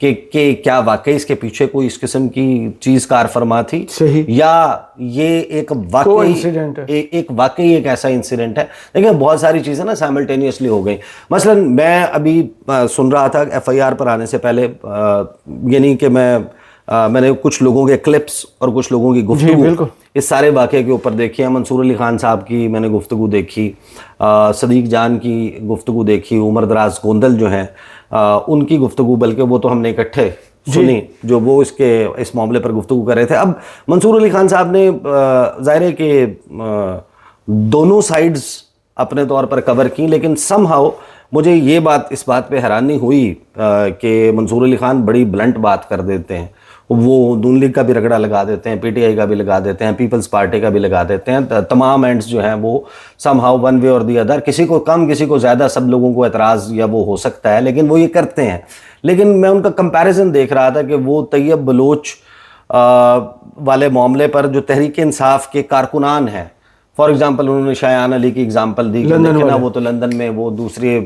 کہ کیا واقعی اس کے پیچھے کوئی اس قسم کی چیز کار فرما تھی صحیح، یا یہ ایک واقعی ایک ایسا انسیڈنٹ ہے. دیکھیں بہت ساری چیزیں نا سائملٹینیسلی ہو گئی. مثلا میں ابھی سن رہا تھا ایف آئی آر پر آنے سے پہلے، یعنی کہ میں نے کچھ لوگوں کے کلپس اور کچھ لوگوں کی گفتگو اس سارے واقعے کے اوپر دیکھی ہے. منصور علی خان صاحب کی میں نے گفتگو دیکھی، صدیق جان کی گفتگو دیکھی، عمر دراز گوندل جو ہیں ان کی گفتگو، بلکہ وہ تو ہم نے اکٹھے سنی جو وہ اس معاملے پر گفتگو کر رہے تھے. اب منصور علی خان صاحب نے ظاہر ہے کہ دونوں سائیڈز اپنے طور پر کور کی، لیکن سم ہاؤ مجھے یہ بات اس بات پہ حیرانی ہوئی کہ منصور علی خان بڑی بلنٹ بات کر دیتے ہیں. وہ نون لیگ کا بھی رگڑا لگا دیتے ہیں، پی ٹی آئی کا بھی لگا دیتے ہیں، پیپلز پارٹی کا بھی لگا دیتے ہیں. تمام اینڈز جو ہیں وہ سم ہاؤ ون وے اور دی ادر، کسی کو کم کسی کو زیادہ، سب لوگوں کو اعتراض یا وہ ہو سکتا ہے، لیکن وہ یہ کرتے ہیں. لیکن میں ان کا کمپیریزن دیکھ رہا تھا کہ وہ طیب بلوچ والے معاملے پر جو تحریک انصاف کے کارکنان ہیں، فار ایگزامپل انہوں نے شایان علی کی ایگزامپل دی کہ نا وہ تو لندن میں وہ دوسری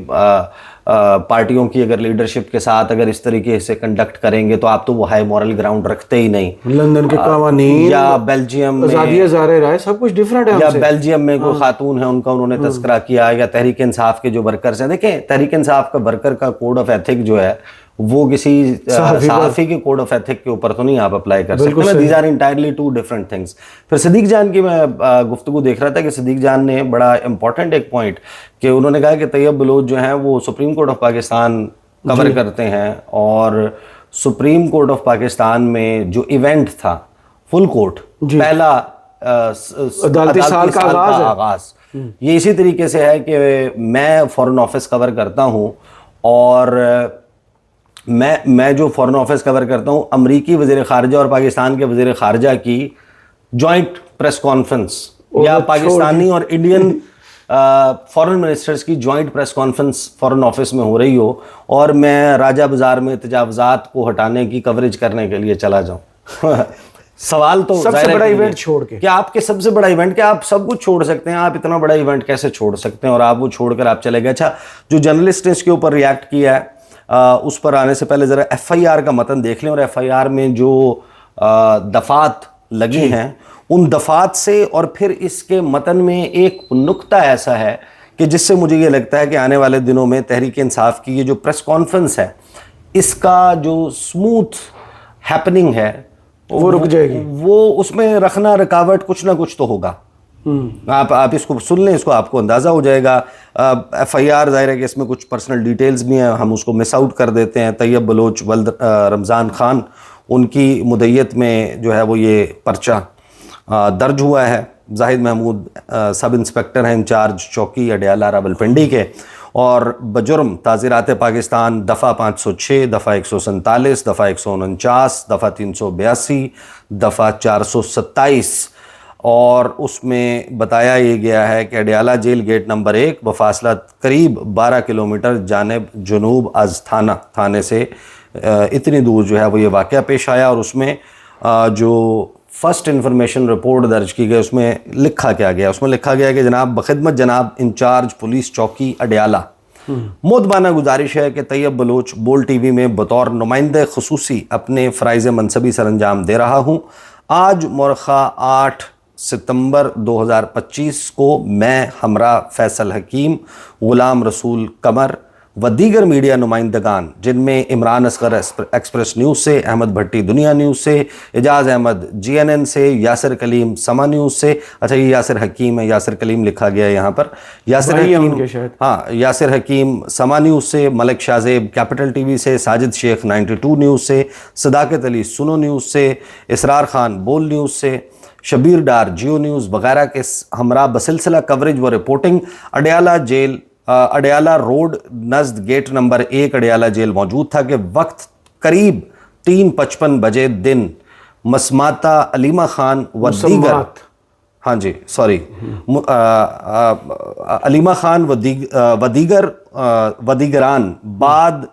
پارٹیوں کی اگر لیڈرشپ کے ساتھ اگر اس طریقے سے کنڈکٹ کریں گے تو آپ تو وہ ہائی مورل گراؤنڈ رکھتے ہی نہیں. لندن کے قوانین یا بیلجیم میں آزادی اظہار رائے سب کچھ ڈیفرنٹ ہے. یا بیلجیم میں کوئی خاتون ہے ان کا انہوں نے تذکرہ کیا، یا تحریک انصاف کے جو ورکرز ہیں. دیکھیں تحریک انصاف کا ورکر کا کوڈ آف ایتھک جو ہے وہ کسی صحافی کے کوڈ آف ایتھک کے اوپر تو نہیں آپ اپلائی کر سکتے. These are entirely two different things. پھر صدیق جان کی میں گفتگو دیکھ رہا تھا کہ صدیق جان نے بڑا امپورٹنٹ ایک پوائنٹ کہ انہوں نے کہا کہ طیب بلوچ جو ہیں وہ سپریم کورٹ آف پاکستان کور کرتے ہیں، اور سپریم کورٹ آف پاکستان میں جو ایونٹ تھا فل کورٹ پہلا عدالتی سال کا آغاز، یہ اسی طریقے سے ہے کہ میں فورن آفس کور کرتا ہوں، اور میں جو فورن آفس کور کرتا ہوں امریکی وزیر خارجہ اور پاکستان کے وزیر خارجہ کی جوائنٹ پریس کانفرنس، یا پاکستانی اور انڈین فورن منسٹرز کی joint press conference foreign office میں ہو رہی ہو، اور میں راجہ بازار میں تجاوزات کو ہٹانے کی کوریج کرنے کے لیے چلا جاؤں. سوال تو سب سے بڑا ایونٹ چھوڑ کے، کہ آپ کے سب سے بڑا ایونٹ، کہ آپ سب کچھ چھوڑ سکتے ہیں، آپ اتنا بڑا ایونٹ کیسے چھوڑ سکتے ہیں اور آپ وہ چھوڑ کر آپ چلے گئے. اچھا جو جرنلسٹ نے اس کے اوپر ریاکٹ کیا ہے اس پر آنے سے پہلے ذرا ایف آئی آر کا متن دیکھ لیں، اور ایف آئی آر میں جو دفعات لگی ہیں ان دفعات سے، اور پھر اس کے متن میں ایک نقطہ ایسا ہے کہ جس سے مجھے یہ لگتا ہے کہ آنے والے دنوں میں تحریک انصاف کی یہ جو پریس کانفرنس ہے اس کا جو سموتھ ہیپننگ ہے وہ رک جائے گی. وہ اس میں رکھنا رکاوٹ کچھ نہ کچھ تو ہوگا. آپ اس کو سن لیں، اس کو آپ کو اندازہ ہو جائے گا. ایف آئی آر ظاہر ہے کہ اس میں کچھ پرسنل ڈیٹیلز بھی ہیں، ہم اس کو مس آؤٹ کر دیتے ہیں. طیب بلوچ ولد رمضان خان ان کی مدعیت میں جو ہے وہ یہ پرچہ درج ہوا ہے. زاہد محمود سب انسپکٹر ہیں انچارج چوکی اڈیالہ راولپنڈی کے، اور بجرم تعزیرات پاکستان دفعہ 506، دفعہ 147، دفعہ 149، دفعہ 382، دفعہ 427، اور اس میں بتایا یہ گیا ہے کہ اڈیالہ جیل گیٹ نمبر 1 بفاصلہ قریب 12 کلومیٹر جانب جنوب از تھانے سے اتنی دور جو ہے وہ یہ واقعہ پیش آیا. اور اس میں جو فرسٹ انفارمیشن رپورٹ درج کی گئی اس میں لکھا کیا گیا، اس میں لکھا گیا کہ جناب بخدمت جناب انچارج پولیس چوکی اڈیالہ، مؤدبانہ گزارش ہے کہ طیب بلوچ بول ٹی وی میں بطور نمائندہ خصوصی اپنے فرائض منصبی سر انجام دے رہا ہوں. آج مورخہ 8 ستمبر 2025 کو میں ہمراہ فیصل حکیم، غلام رسول قمر و دیگر میڈیا نمائندگان جن میں عمران اصغر ایکسپریس نیوز سے، احمد بھٹی دنیا نیوز سے، اعجاز احمد جی این این سے، یاسر کلیم سما نیوز سے، اچھا یہ یاسر حکیم ہے، یاسر کلیم لکھا گیا ہے یہاں پر، یاسر حکیم یاسر حکیم سما نیوز سے، ملک شاہزیب کیپٹل ٹی وی سے، ساجد شیخ 92 نیوز سے، صداقت علی سنو نیوز سے، اسرار خان بول نیوز سے، شبیر ڈار جیو نیوز وغیرہ کے ہمراہ بسلسلہ کوریج و رپورٹنگ اڈیالہ روڈ نزد گیٹ نمبر 1 اڈیالہ جیل موجود تھا کہ وقت قریب 3:55 بجے دن مسماتا علیمہ خان و دیگر علیمہ خان و دیگران بعد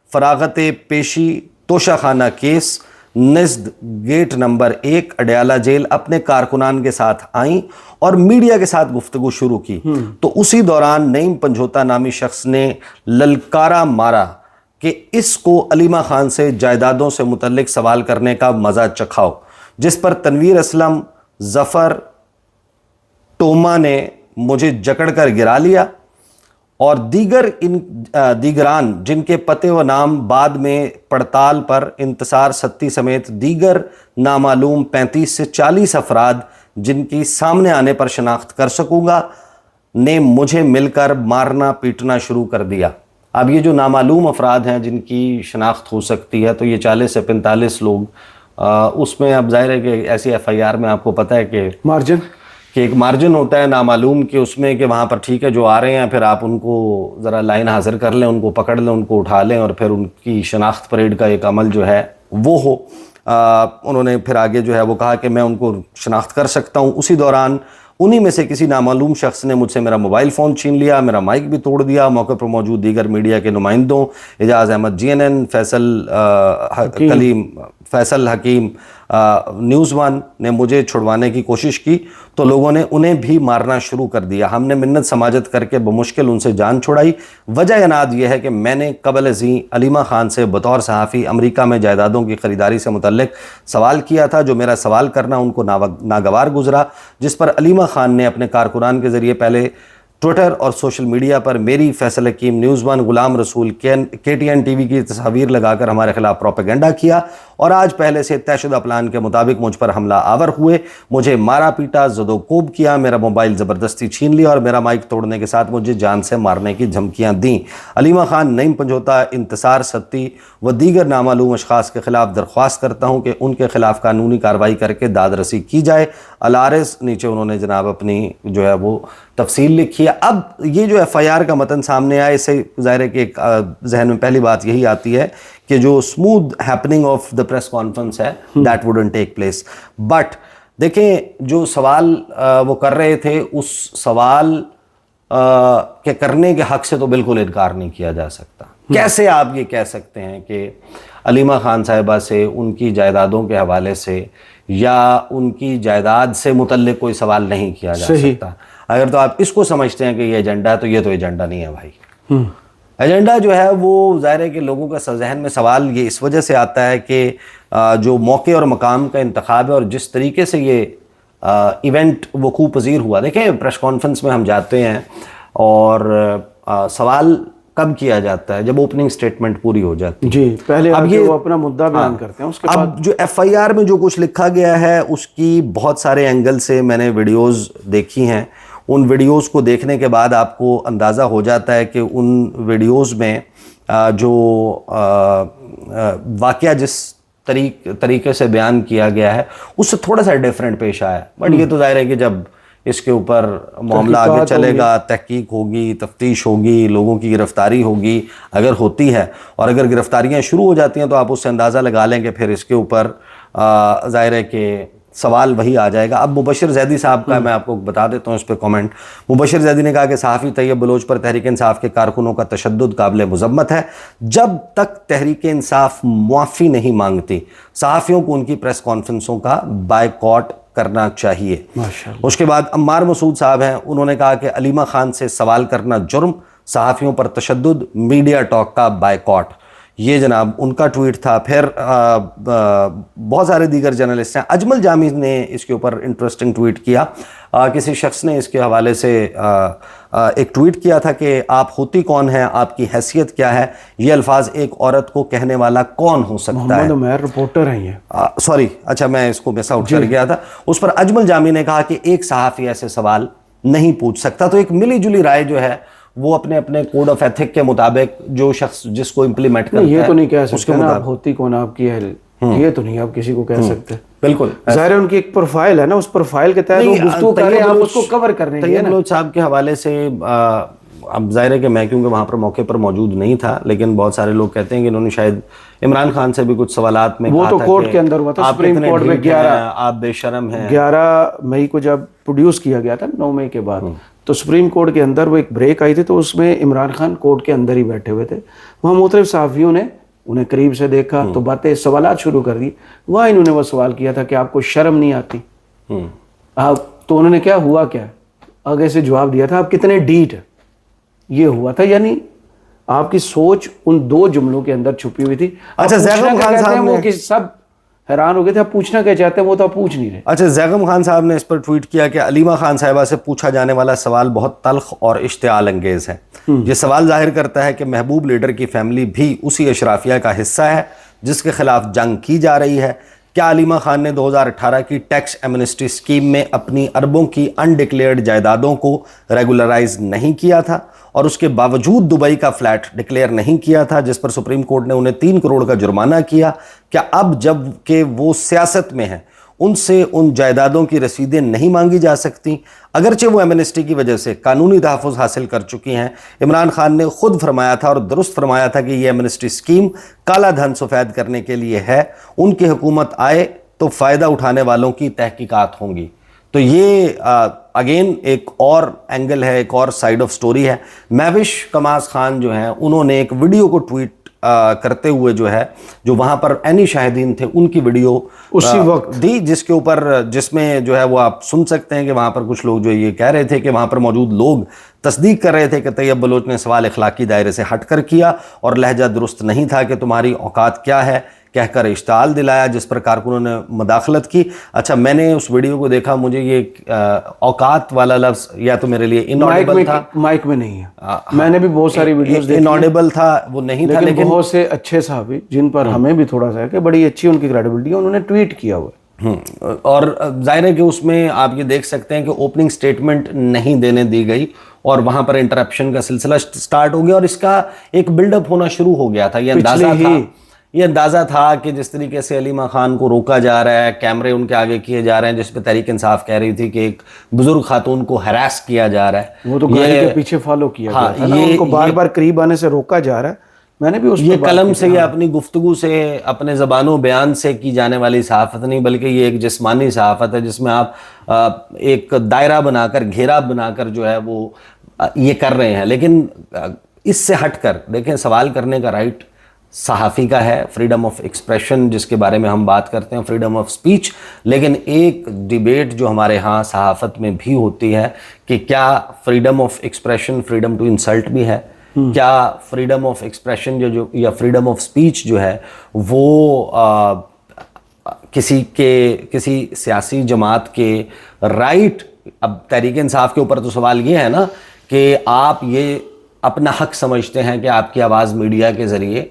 فراغت پیشی توشہ خانہ کیس نزد گیٹ نمبر 1 اڈیالہ جیل اپنے کارکنان کے ساتھ آئیں اور میڈیا کے ساتھ گفتگو شروع کی. تو اسی دوران نعیم پنجھوتا نامی شخص نے للکارا مارا کہ اس کو علیمہ خان سے جائیدادوں سے متعلق سوال کرنے کا مزہ چکھاؤ، جس پر تنویر اسلم، ظفر ٹوما نے مجھے جکڑ کر گرا لیا اور دیگران جن کے پتے و نام بعد میں پڑتال پر انتصار ستی سمیت دیگر نامعلوم 35 سے 40 افراد جن کی سامنے آنے پر شناخت کر سکوں گا نے مجھے مل کر مارنا پیٹنا شروع کر دیا۔ اب یہ جو نامعلوم افراد ہیں جن کی شناخت ہو سکتی ہے تو یہ 40 سے 45 لوگ، اس میں اب ظاہر ہے کہ ایسی ایف آئی آر میں آپ کو پتہ ہے کہ ایک مارجن ہوتا ہے نامعلوم کہ اس میں کہ وہاں پر ٹھیک ہے جو آ رہے ہیں پھر آپ ان کو ذرا لائن حاضر کر لیں، ان کو پکڑ لیں، ان کو اٹھا لیں اور پھر ان کی شناخت پریڈ کا ایک عمل جو ہے وہ ہو۔ انہوں نے پھر آگے جو ہے وہ کہا کہ میں ان کو شناخت کر سکتا ہوں۔ اسی دوران انہی میں سے کسی نامعلوم شخص نے مجھ سے میرا موبائل فون چھین لیا، میرا مائک بھی توڑ دیا۔ موقع پر موجود دیگر میڈیا کے نمائندوں اعجاز احمد GNN، فیصل حکیم نیوز ون نے مجھے چھڑوانے کی کوشش کی تو لوگوں نے انہیں بھی مارنا شروع کر دیا۔ ہم نے منت سماجت کر کے بمشکل ان سے جان چھڑائی۔ وجہ اناد یہ ہے کہ میں نے قبل ازیں علیمہ خان سے بطور صحافی امریکہ میں جائیدادوں کی خریداری سے متعلق سوال کیا تھا، جو میرا سوال کرنا ان کو ناگوار گزرا، جس پر علیمہ خان نے اپنے کارکنان کے ذریعے پہلے ٹویٹر اور سوشل میڈیا پر میری، فیصل حکیم نیوز ون، غلام رسول KTN TV کی تصاویر لگا کر ہمارے خلاف پروپیگنڈا کیا اور آج پہلے سے طے شدہ پلان کے مطابق مجھ پر حملہ آور ہوئے، مجھے مارا پیٹا، زد و کوب کیا، میرا موبائل زبردستی چھین لیا اور میرا مائک توڑنے کے ساتھ مجھے جان سے مارنے کی دھمکیاں دیں۔ علیمہ خان، نعیم پنجوتا، انتصار ستی و دیگر نامعلوم اشخاص کے خلاف درخواست کرتا ہوں کہ ان کے خلاف قانونی کارروائی کر کے داد رسی کی جائے۔ الارس، نیچے انہوں نے جناب اپنی جو ہے وہ تفصیل لکھی ہے۔ اب یہ جو FIR کا متن سامنے آئے، اس سے ظاہر ہے کہ ایک ذہن میں پہلی بات یہی آتی ہے کہ جو smooth happening of the press conference ہے that wouldn't take place. But دیکھیں جو سوال وہ کر رہے تھے اس سوال کے کرنے کے حق سے تو بالکل انکار نہیں کیا جا سکتا۔ کیسے آپ یہ کہہ سکتے ہیں کہ علیمہ خان صاحبہ سے ان کی جائیدادوں کے حوالے سے یا ان کی جائیداد سے متعلق کوئی سوال نہیں کیا جا سکتا؟ اگر تو آپ اس کو سمجھتے ہیں کہ یہ ایجنڈا ہے تو یہ تو ایجنڈا نہیں ہے بھائی۔ ایجنڈا جو ہے وہ ظاہر ہے کہ لوگوں کا ذہن میں سوال یہ اس وجہ سے آتا ہے کہ جو موقع اور مقام کا انتخاب ہے اور جس طریقے سے یہ ایونٹ وقوع پذیر ہوا۔ دیکھیں پریس کانفرنس میں ہم جاتے ہیں اور سوال کب کیا جاتا ہے؟ جب اوپننگ سٹیٹمنٹ پوری ہو جاتی ہے۔ جی، پہلے اب یہ وہ اپنا مدعا بیان کرتے ہیں، اس کے بعد اب جو FIR میں جو کچھ لکھا گیا ہے اس کی بہت سارے اینگل سے میں نے ویڈیوز دیکھی ہیں۔ ان ویڈیوز کو دیکھنے کے بعد آپ کو اندازہ ہو جاتا ہے کہ ان ویڈیوز میں جو واقعہ جس طریقے سے بیان کیا گیا ہے اس سے تھوڑا سا ڈیفرنٹ پیش آیا ہے۔ بٹ یہ تو ظاہر ہے کہ جب اس کے اوپر معاملہ آگے چلے گا، تحقیق ہوگی، تفتیش ہوگی، لوگوں کی گرفتاری ہوگی اگر ہوتی ہے، اور اگر گرفتاریاں شروع ہو جاتی ہیں تو آپ اس سے اندازہ لگا لیں کہ پھر اس کے اوپر ظاہر ہے کہ سوال وہی آ جائے گا۔ اب مبشر زیدی صاحب کا میں آپ کو بتا دیتا ہوں اس پہ کامنٹ۔ مبشر زیدی نے کہا کہ صحافی طیب بلوچ پر تحریک انصاف کے کارکنوں کا تشدد قابل مذمت ہے۔ جب تک تحریک انصاف معافی نہیں مانگتی صحافیوں کو ان کی پریس کانفرنسوں کا بائیکاٹ کرنا چاہیے۔ اس کے بعد عمار مسعود صاحب ہیں، انہوں نے کہا کہ علیمہ خان سے سوال کرنا جرم، صحافیوں پر تشدد، میڈیا ٹاک کا بائیکاٹ۔ یہ جناب ان کا ٹویٹ تھا۔ پھر بہت سارے دیگر جرنلسٹ ہیں۔ اجمل جامی نے اس کے اوپر انٹرسٹنگ ٹویٹ کیا۔ کسی شخص نے اس کے حوالے سے ایک ٹویٹ کیا تھا کہ آپ ہوتی کون ہیں، آپ کی حیثیت کیا ہے، یہ الفاظ ایک عورت کو کہنے والا کون ہو سکتا ہے؟ محمد عمیر رپورٹر ہیں یہ، سوری، اچھا میں اس کو مس آؤٹ کر گیا تھا۔ اس پر اجمل جامی نے کہا کہ ایک صحافی ایسے سوال نہیں پوچھ سکتا۔ تو ایک ملی جلی رائے جو ہے وہ اپنے اپنے کوڈ آف ایتھک کے مطابق جو شخص جس کو امپلیمنٹ کرتا ہے یہ تو نہیں کہہ سکتے نا آپ ہوتی کون آپ کی ہے، یہ تو نہیں آپ کسی کو کہہ سکتے۔ بالکل ظاہر ہے ان کی ایک پروفائل ہے نا، اس پروفائل کے تحت وہ گفتگو کر رہے ہیں، آپ اس کو کور کرنے کے لیے طیب بلوچ صاحب کے حوالے سے اب ظاہر ہے کہ میں کیونکہ وہاں پر موقع پر موجود نہیں تھا، لیکن بہت سارے لوگ کہتے ہیں کہ انہوں نے شاید عمران خان سے بھی کچھ سوالات میں وہ تو کورٹ کے اندر ہوا تھا، سپریم کورٹ میں 11 مئی کو جب پروڈیوس کیا گیا تھا 9 مئی کے بعد، تو سپریم کورٹ کے اندر وہ ایک بریک آئی تھی، تو اس میں عمران خان کورٹ کے اندر ہی بیٹھے ہوئے تھے۔ وہاں مختلف صحافیوں نے انہیں قریب سے دیکھا تو باتیں سوالات شروع کر دی۔ وہاں انہوں نے وہ سوال کیا تھا کہ آپ کو شرم نہیں آتی؟ تو انہوں نے کیا ہوا کیا آگے سے جواب دیا تھا، آپ کتنے ڈیٹ، یہ ہوا تھا۔ یعنی آپ کی سوچ ان 2 جملوں کے اندر چھپی ہوئی تھی. اچھا زیغم خان صاحب نے, وہ کہ سب حیران ہو گئے تھے, آپ پوچھنا کیا چاہتے ہیں وہ تو آپ پوچھ نہیں رہے. اچھا زیغم خان صاحب نے اس پر ٹویٹ کیا کہ علیمہ خان صاحبہ سے پوچھا جانے والا سوال بہت تلخ اور اشتعال انگیز ہے. یہ سوال ظاہر کرتا ہے کہ محبوب لیڈر کی فیملی بھی اسی اشرافیہ کا حصہ ہے جس کے خلاف جنگ کی جا رہی ہے. کیا علیمہ خان نے 2018 کی ٹیکس ایمنسٹی اسکیم میں اپنی اربوں کی انڈکلیئرڈ جائیدادوں کو ریگولرائز نہیں کیا تھا اور اس کے باوجود دبئی کا فلیٹ ڈکلیئر نہیں کیا تھا جس پر سپریم کورٹ نے انہیں 3 کروڑ کا جرمانہ کیا؟ کیا اب جب کہ وہ سیاست میں ہیں ان سے ان جائیدادوں کی رسیدیں نہیں مانگی جا سکتی؟ اگرچہ وہ ایمنسٹی کی وجہ سے قانونی تحفظ حاصل کر چکی ہیں. عمران خان نے خود فرمایا تھا اور درست فرمایا تھا کہ یہ ایمنسٹی اسکیم کالا دھن سفید کرنے کے لیے ہے. ان کی حکومت آئے تو فائدہ اٹھانے والوں کی تحقیقات ہوں گی. تو یہ اگین ایک اور اینگل ہے, ایک اور سائیڈ آف سٹوری ہے. مہوش کماز خان جو ہیں انہوں نے ایک ویڈیو کو ٹویٹ کرتے ہوئے جو ہے, جو وہاں پر اینی شاہدین تھے ان کی ویڈیو اسی وقت دی, جس میں جو ہے وہ آپ سن سکتے ہیں کہ وہاں پر کچھ لوگ جو یہ کہہ رہے تھے کہ وہاں پر موجود لوگ تصدیق کر رہے تھے کہ طیب بلوچ نے سوال اخلاقی دائرے سے ہٹ کر کیا اور لہجہ درست نہیں تھا کہ تمہاری اوقات کیا ہے کہہ کر اشتعال دلایا, جس پر کارکنوں نے مداخلت کی. اچھا میں نے اس ویڈیو کو دیکھا, مجھے یہ اوقات والا لفظ یا تو میرے لیے انآڈیبل تھا, مائک میں نہیں ہے. میں نے بھی بہت ساری ویڈیوز دیکھی, انآڈیبل تھا, وہ نہیں تھا, لیکن بہت سے اچھے صحافی جن پر ہمیں بھی تھوڑا سا ہے کہ بڑی اچھی ان کی کریڈیبلٹی ہے, انہوں نے ٹویٹ کیا ہوا ہے. اور ظاہر ہے کہ اس میں آپ یہ دیکھ سکتے ہیں کہ اوپننگ سٹیٹمنٹ نہیں دینے دی گئی اور وہاں پر انٹرپشن کا سلسلہ سٹارٹ ہو گیا اور اس کا ایک بلڈ اپ ہونا شروع ہو گیا تھا. یہ اندازہ تھا کہ جس طریقے سے علیمہ خان کو روکا جا رہا ہے, کیمرے ان کے آگے کیے جا رہے ہیں, جس پہ تحریک انصاف کہہ رہی تھی کہ ایک بزرگ خاتون کو ہراس کیا جا رہا ہے, وہ تو گاڑی کے پیچھے فالو کیا گیا تھا, ان کو بار بار قریب آنے سے روکا جا رہا ہے. میں نے بھی اس یہ قلم سے یا اپنی گفتگو سے, اپنے زبان و بیان سے کی جانے والی صحافت نہیں, بلکہ یہ ایک جسمانی صحافت ہے جس میں آپ ایک دائرہ بنا کر, گھیرا بنا کر جو ہے وہ یہ کر رہے ہیں. لیکن اس سے ہٹ کر دیکھیں, سوال کرنے کا رائٹ صحافی کا ہے, فریڈم آف ایکسپریشن جس کے بارے میں ہم بات کرتے ہیں, فریڈم آف سپیچ. لیکن ایک ڈیبیٹ جو ہمارے ہاں صحافت میں بھی ہوتی ہے کہ کیا freedom of expression freedom to insult بھی ہے, کیا فریڈم آف ایکسپریشن جو یا فریڈم آف سپیچ جو ہے وہ کسی سیاسی جماعت کے رائٹ. اب تحریک انصاف کے اوپر تو سوال یہ ہے نا کہ آپ یہ اپنا حق سمجھتے ہیں کہ آپ کی آواز میڈیا کے ذریعے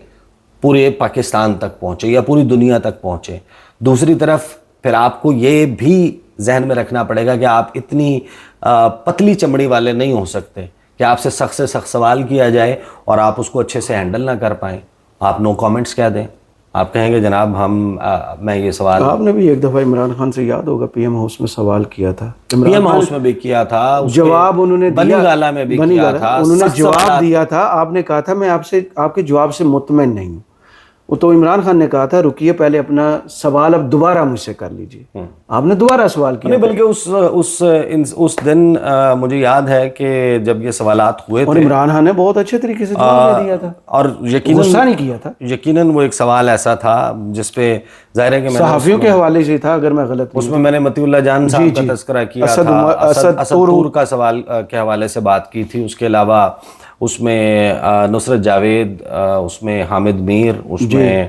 پورے پاکستان تک پہنچے یا پوری دنیا تک پہنچے. دوسری طرف پھر آپ کو یہ بھی ذہن میں رکھنا پڑے گا کہ آپ اتنی پتلی چمڑی والے نہیں ہو سکتے کہ آپ سے سخت سوال کیا جائے اور آپ اس کو اچھے سے ہینڈل نہ کر پائیں. آپ نو کامنٹس کہہ دیں, آپ کہیں گے جناب میں یہ سوال. آپ نے بھی ایک دفعہ عمران خان سے یاد ہوگا پی ایم ہاؤس میں سوال کیا تھا, پی ایم ہاؤس میں بھی کیا تھا, جواب انہوں نے بنی گالا میں بھی کیا تھا, انہوں نے جواب دیا تھا. آپ نے کہا تھا میں آپ کے جواب سے مطمئن نہیں ہوں. وہ تو عمران خان نے کہا تھا رکیے پہلے اپنا سوال اب دوبارہ مجھ سے کر لیجیے. آپ نے دوبارہ سوال کیا, نہیں بلکہ اس دن مجھے یاد ہے کہ جب یہ سوالات ہوئے اور عمران خان نے بہت اچھے طریقے سے جواب دیا تھا اور غصہ نہیں کیا تھا. یقیناً وہ ایک سوال ایسا تھا جس پہ ظاہر ہے کہ میں صحافیوں کے حوالے سے تھا, اگر میں غلط اس میں نے مطیع اللہ جان صاحب کا تذکرہ کیا تھا, اسد طور کا سوال کے حوالے سے بات کی تھی. اس کے علاوہ اس میں نصرت جاوید, اس میں حامد میر, اس میں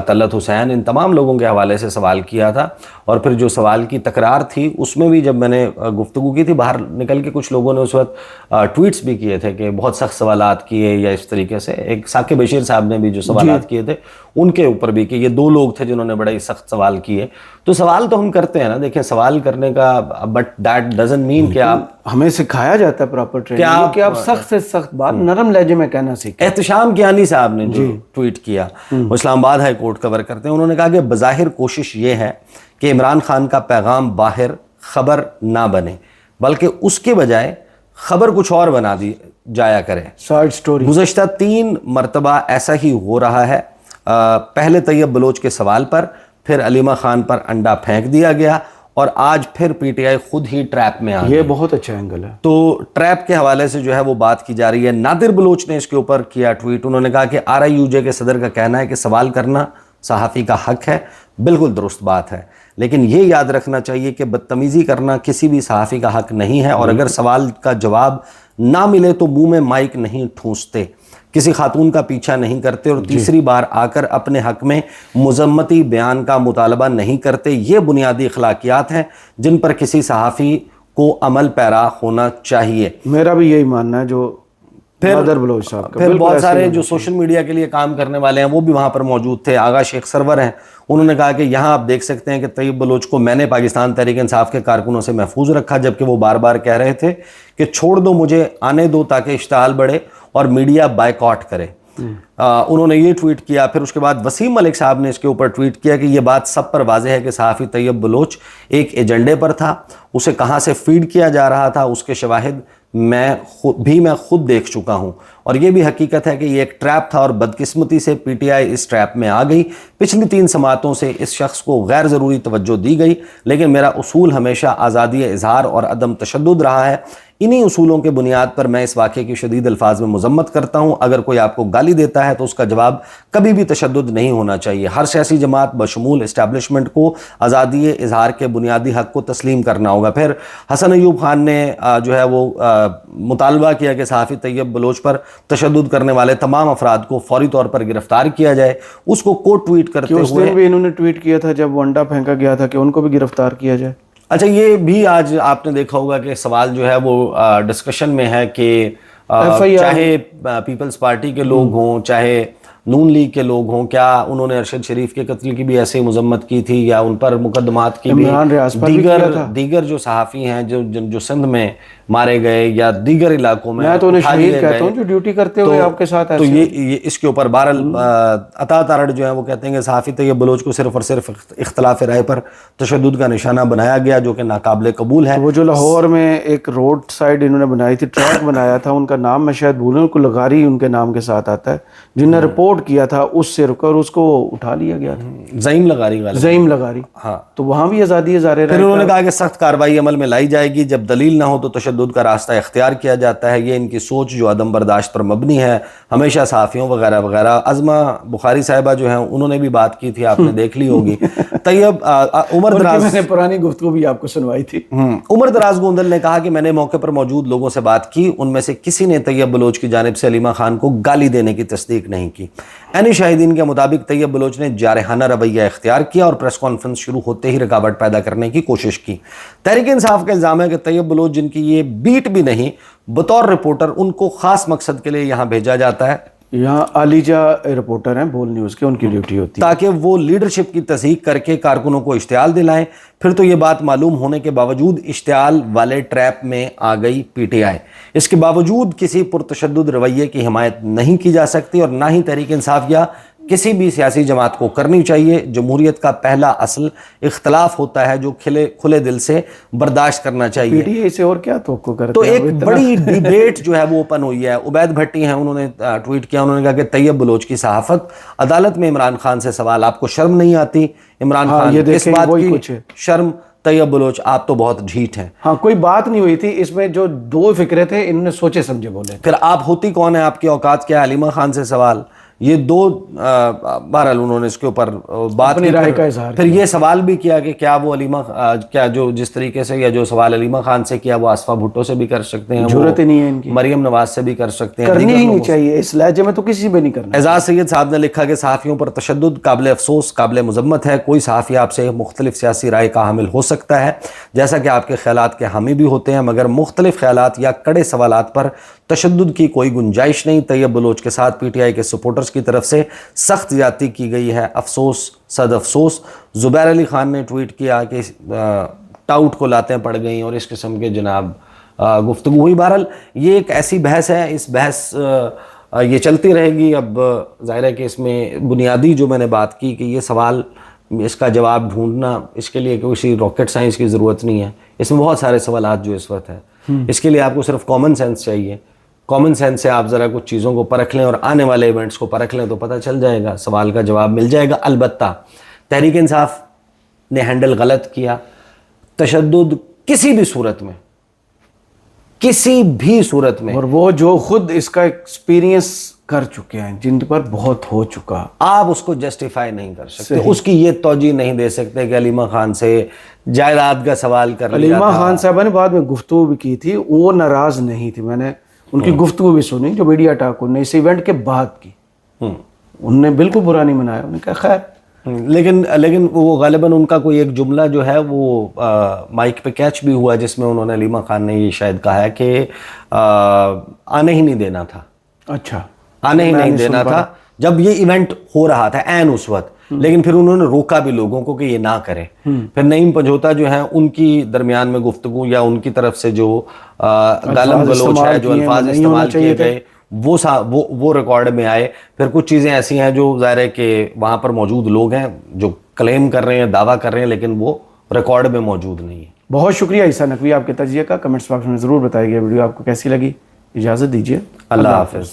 طلعت حسین, ان تمام لوگوں کے حوالے سے سوال کیا تھا. اور پھر جو سوال کی تکرار تھی اس میں بھی جب میں نے گفتگو کی تھی, باہر نکل کے کچھ لوگوں نے اس وقت ٹویٹس بھی کیے تھے کہ بہت سخت سوالات کیے, یا اس طریقے سے ایک ثاقب بشیر صاحب نے بھی جو سوالات کیے تھے ان کے اوپر بھی, کہ یہ 2 لوگ تھے جنہوں نے بڑے سخت سوال کیے. تو سوال تو ہم کرتے ہیں نا, دیکھیں سوال کرنے کا, بٹ دیٹ ڈزنٹ مین کہ آپ, ہمیں سکھایا جاتا ہے پراپر ٹریننگ کہ آپ سخت سے سخت بات نرم لہجے میں کہنا سیکھیں. احتشام کیانی صاحب نے جو ٹویٹ کیا, وہ اسلام آباد ہائی کورٹ کور کرتے ہیں, انہوں نے کہا کہ بظاہر کوشش یہ ہے کہ عمران خان کا پیغام باہر خبر نہ بنے, بلکہ اس کے بجائے خبر کچھ اور بنا دی جایا کرے. Side story. گزشتہ 3 مرتبہ ایسا ہی ہو رہا ہے. پہلے طیب بلوچ کے سوال پر, پھر علیمہ خان پر انڈا پھینک دیا گیا, اور آج پھر پی ٹی آئی خود ہی ٹریپ میں آ گئی. یہ بہت اچھا اینگل ہے. تو ٹریپ کے حوالے سے جو ہے وہ بات کی جا رہی ہے. نادر بلوچ نے اس کے اوپر کیا ٹویٹ, انہوں نے کہا کہ RIUJ کے صدر کا کہنا ہے کہ سوال کرنا صحافی کا حق ہے. بالکل درست بات ہے, لیکن یہ یاد رکھنا چاہیے کہ بدتمیزی کرنا کسی بھی صحافی کا حق نہیں ہے, اور اگر سوال کا جواب نہ ملے تو منہ میں مائک نہیں ٹھونستے. کسی خاتون کا پیچھا نہیں کرتے اور تیسری بار آ کر اپنے حق میں مذمتی بیان کا مطالبہ نہیں کرتے. یہ بنیادی اخلاقیات ہیں جن پر کسی صحافی کو عمل پیرا ہونا چاہیے. میرا بھی یہی ماننا ہے. جو نادر بلوچ صاحب کا پھر بہت سارے جو سوشل میڈیا کے لیے کام کرنے والے ہیں وہ بھی وہاں پر موجود تھے. آغا شیخ سرور ہیں, انہوں نے کہا کہ یہاں آپ دیکھ سکتے ہیں کہ طیب بلوچ کو میں نے پاکستان تحریک انصاف کے کارکنوں سے محفوظ رکھا, جبکہ وہ بار بار کہہ رہے تھے کہ چھوڑ دو مجھے, آنے دو تاکہ اشتعال بڑھے اور میڈیا بائیکاٹ کرے. انہوں نے یہ ٹویٹ کیا. پھر اس کے بعد وسیم ملک صاحب نے اس کے اوپر ٹویٹ کیا کہ یہ بات سب پر واضح ہے کہ صحافی طیب بلوچ ایک ایجنڈے پر تھا, اسے کہاں سے فیڈ کیا جا رہا تھا اس کے شواہد میں خود دیکھ چکا ہوں, اور یہ بھی حقیقت ہے کہ یہ ایک ٹریپ تھا اور بدقسمتی سے P T I us trap میں آ گئی. پچھلی 3 سماعتوں سے اس شخص کو غیر ضروری توجہ دی گئی, لیکن میرا اصول ہمیشہ آزادی اظہار اور عدم تشدد رہا ہے. انہی اصولوں کے بنیاد پر میں اس واقعے کی شدید الفاظ میں مذمت کرتا ہوں. اگر کوئی آپ کو گالی دیتا ہے تو اس کا جواب کبھی بھی تشدد نہیں ہونا چاہیے. ہر سیاسی جماعت بشمول اسٹیبلشمنٹ کو آزادی اظہار کے بنیادی حق کو تسلیم کرنا ہوگا. پھر حسن ایوب خان نے جو ہے وہ مطالبہ کیا کہ صحافی طیب بلوچ پر تشدد کرنے والے تمام افراد کو فوری طور پر گرفتار کیا جائے. اس کو کوٹ ٹویٹ کرتے ہوئے, اس دن بھی انہوں نے ٹویٹ کیا تھا جب ونڈا پھینکا گیا تھا کہ ان کو بھی گرفتار کیا جائے. اچھا, یہ بھی آج آپ نے دیکھا ہوگا کہ سوال جو ہے وہ ڈسکشن میں ہے کہ چاہے پیپلز پارٹی کے لوگ ہوں, چاہے نون لیگ کے لوگ ہوں, کیا انہوں نے ارشد شریف کے قتل کی بھی ایسے مذمت کی تھی, یا ان پر مقدمات کی بھی, دیگر جو صحافی ہیں جو سندھ میں مارے گئے یا دیگر علاقوں میں تو انہیں شہید کہتا ہوں جو ڈیوٹی کرتے ہوئے آپ کے ساتھ تو یہ اس کے اوپر بہرحال عطا تارڑ جو ہیں وہ کہتے ہیں کہ صحافی طیب بلوچ کو صرف اور صرف اختلاف رائے پر تشدد کا نشانہ بنایا گیا, جو کہ ناقابل قبول ہے. وہ جو لاہور میں ایک روڈ سائڈ انہوں نے بنائی تھی, ٹریک بنایا تھا, ان کا نام میں شاید بھولوں, کو لغاری ان کے نام کے ساتھ آتا ہے, جن نے رپورٹ کیا تھا اس سے رک کر اس کو اٹھا لیا گیا تھا. زعیم لغاری, ہاں, تو وہاں بھی آزادی اظہار رائے. پھر انہوں نے کہا کہ سخت کارروائی عمل میں لائی جائے گی جب دلیل نہ ہو تو تشدد کا راستہ اختیار کیا جاتا ہے. یہ ان کی سوچ جو عدم برداشت پر مبنی ہے, ہمیشہ صحافیوں وغیرہ وغیرہ. عظمہ بخاری صاحبہ جو ہیں انہوں نے بھی بات کی تھی, آپ نے دیکھ لی ہوگی. طیب عمر دراز, میں نے پرانی گفتگو بھی آپ کو سنوائی تھی. عمر دراز گوندل نے کہا کہ میں نے موقع پر موجود لوگوں سے بات کی, ان میں سے کسی نے طیب بلوچ کی جانب سے علیمہ خان کو گالی دینے کی تصدیق نہیں کی. عینی شاہدین کے مطابق طیب بلوچ نے جارحانہ رویہ اختیار کیا اور پریس کانفرنس شروع ہوتے ہی رکاوٹ پیدا کرنے کی کوشش کی. تحریک انصاف کا الزام ہے کہ طیب بلوچ, جن کی یہ بیٹ بھی نہیں, بطور رپورٹر ان کو خاص مقصد کے لیے یہاں بھیجا جاتا ہے. یہاں عالیجا رپورٹر ہیں بول نیوز کے, ان کی ڈیوٹی ہوتی ہے تاکہ وہ لیڈرشپ کی تصدیق کر کے کارکنوں کو اشتعال دلائیں. پھر تو یہ بات معلوم ہونے کے باوجود اشتعال والے ٹریپ میں آ گئی پی ٹی آئی. اس کے باوجود کسی پرتشدد رویے کی حمایت نہیں کی جا سکتی, اور نہ ہی تحریک انصاف یا کسی بھی سیاسی جماعت کو کرنی چاہیے. جمہوریت کا پہلا اصل اختلاف ہوتا ہے جو کھلے دل سے برداشت کرنا چاہیے. پی ٹی آئی سے اور کیا توقع کرتے تو ایک بڑی ڈیبیٹ جو ہے وہ اوپن ہوئی ہے. عبید بھٹی ہیں, انہوں نے ٹویٹ کیا, انہوں نے کہا کہ طیب بلوچ کی صحافت, عدالت میں عمران خان سے سوال, آپ کو شرم نہیں آتی؟ عمران خان اس بات کی شرم, طیب بلوچ آپ تو بہت ڈھیٹ ہیں. ہاں, کوئی بات نہیں ہوئی تھی اس میں, جو 2 فکرے تھے انہوں نے سوچے سمجھے بولے. پھر آپ ہوتی کون ہیں, آپ کی اوقات کیا ہے؟ علیمہ خان سے سوال, یہ 2 بہرحال انہوں نے اس کے اوپر بات کی. پھر یہ سوال بھی کیا کہ کیا وہ علیمہ, کیا جو جس طریقے سے یا جو سوال علیمہ خان سے کیا وہ آصفہ بھٹو سے بھی کر سکتے ہیں, ضرورت ہی نہیں ہے ان کی, مریم نواز سے بھی کر سکتے ہیں, کرنی ہی نہیں چاہیے اس لہجے میں تو کسی بھی نہیں کرنا. اعزاز سید صاحب نے لکھا کہ صحافیوں پر تشدد قابل افسوس, قابل مذمت ہے. کوئی صحافی آپ سے مختلف سیاسی رائے کا حامل ہو سکتا ہے, جیسا کہ آپ کے خیالات کے حامی بھی ہوتے ہیں, مگر مختلف خیالات یا کڑے سوالات پر تشدد کی کوئی گنجائش نہیں. طیب بلوچ کے ساتھ پی ٹی آئی کے سپورٹرز کی طرف سے سخت زیادتی کی گئی ہے, افسوس صد افسوس. زبیر علی خان نے ٹویٹ کیا کہ ٹاؤٹ کو لاتیں پڑ گئیں اور اس قسم کے جناب گفتگو ہوئی. بہرحال یہ ایک ایسی بحث ہے, اس بحث یہ چلتی رہے گی. اب ظاہر ہے کہ اس میں بنیادی جو میں نے بات کی کہ یہ سوال, اس کا جواب ڈھونڈنا, اس کے لیے کسی راکٹ سائنس کی ضرورت نہیں ہے. اس میں بہت سارے سوالات جو اس وقت ہیں, اس کے لیے آپ کو صرف کامن سینس چاہیے. کامن سینس سے آپ ذرا کچھ چیزوں کو پرکھ لیں اور آنے والے ایونٹس کو پرکھ لیں تو پتہ چل جائے گا, سوال کا جواب مل جائے گا. البتہ تحریک انصاف نے ہینڈل غلط کیا. تشدد کسی بھی صورت میں, کسی بھی صورت میں, اور وہ جو خود اس کا ایکسپیرینس کر چکے ہیں, جن پر بہت ہو چکا, آپ اس کو جسٹیفائی نہیں کر سکتے. اس کی یہ توجہ نہیں دے سکتے کہ علیمہ خان سے جائیداد کا سوال کر لیا. علیمہ خان صاحبہ نے بعد میں گفتگو بھی کی تھی, وہ ناراض نہیں تھی. میں نے ان کی گفتگو بھی سنی جو میڈیا ٹاک انہوں نے اس ایونٹ کے بعد کی. انہوں نے بالکل برا نہیں منایا, انہوں نے کہا خیر. لیکن وہ غالباً ان کا کوئی ایک جملہ جو ہے وہ مائک پہ کیچ بھی ہوا جس میں انہوں نے علیمہ خان نے یہ شاید کہا ہے کہ آنے ہی نہیں دینا تھا. اچھا, آنے ہی نہیں دینا تھا جب یہ ایونٹ ہو رہا تھا عین اس وقت, لیکن پھر انہوں نے روکا بھی لوگوں کو کہ یہ نہ کریں. پھر نعیم پنجوتا جو ہیں ان کی درمیان میں گفتگو یا ان کی طرف سے جو گالم گلوچ ہے, جو الفاظ استعمال کیے گئے وہ ریکارڈ میں آئے. پھر کچھ چیزیں ایسی ہیں جو ظاہر ہے کہ وہاں پر موجود لوگ ہیں جو کلیم کر رہے ہیں, دعویٰ کر رہے ہیں, لیکن وہ ریکارڈ میں موجود نہیں ہے. بہت شکریہ عیسیٰ نقوی آپ کے تجزیے کا. کمنٹس باکس میں ضرور بتائیے گا ویڈیو آپ کو کیسی لگی. اجازت دیجیے, اللہ حافظ.